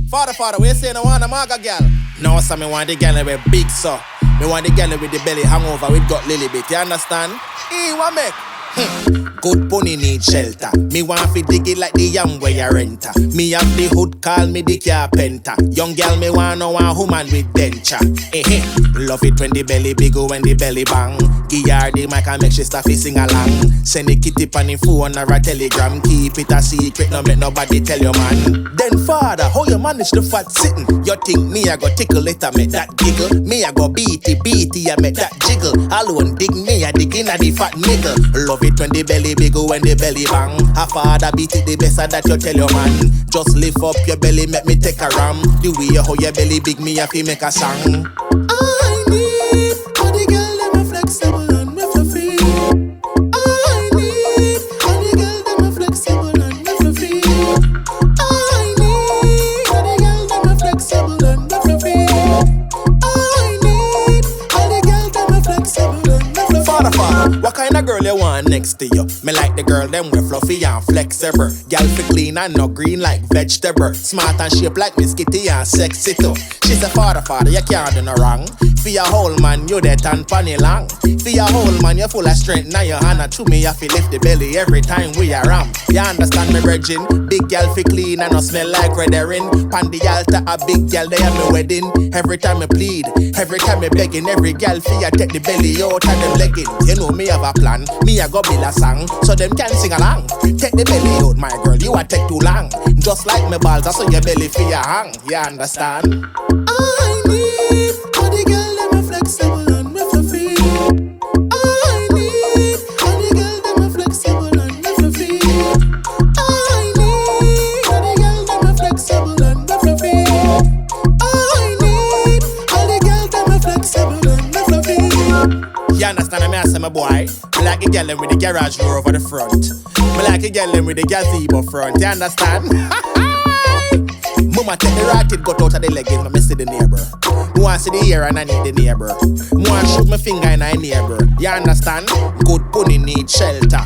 Fada Fada, we say no want a maga gal. No, so me want the gal with big so. Me want the gal with the belly hangover with gut lily bit. You understand? What make? Good pony need shelter. Me want fi dig it like the yam where you renter. Me have the hood call me the carpenter. Young girl me want no one woman with denture. Love it when the belly big when the belly bang. Give her the mic and make she start sing along. Send the kitty on the phone or a telegram. Keep it a secret, no make nobody tell your man. Then father, how you manage the fat sitting? You think me I go tickle it and make that giggle? Me I go beat it and make that jiggle. Alone dig me I dig in at the fat niggle. Love it when the belly big when the belly bang. A father beat it the best that you tell your man. Just lift up your belly, make me take a ram. The way how your belly big me if you make a song. I need all the girl them a flexible and me fluffy. I need all the girl them a flexible and me fluffy. I need all the girl them a flexible and me fluffy. I need all the girl them a flexible and me fluffy. Fada Fada, what kind of girl you want next to you? Me like the girl them with fluffy and flexible. Girl fi clean and no green like vegetable. Smart and shape like Miss Kitty and sexy too. She's a Fada Fada, you can't do no wrong. For your whole man, you dead and funny long. For your whole man, you full of strength. Now your hand to me, you fi lift the belly every time we are ram. You understand me, virgin? Big girl fi clean and no smell like red herring. Pan the altar, a big girl they at me wedding. Every time me plead, every time me begging. Every girl fi ya take the belly out of them leggings. You know me have a plan, me a go build a song so them can sing along. Take the belly out, my girl, you a take too long. Just like me balls, I saw your belly fi ya hang. You understand? I need all the girl them a flexible and me fluffy. I need all the girl them a flexible and me fluffy. I need all the girl them a flexible and me fluffy. I need all the girl them a flexible and me fluffy. You understand me, I say my boy? Me like a girl with the garage door over the front. Me like a girl with the gazebo front. You understand? Mama take the rocket got out of the leggings, but me see the neighbor. Me want see the ear and I need the neighbor. Me want shoot my finger in my neighbor. You understand? Good pony need shelter.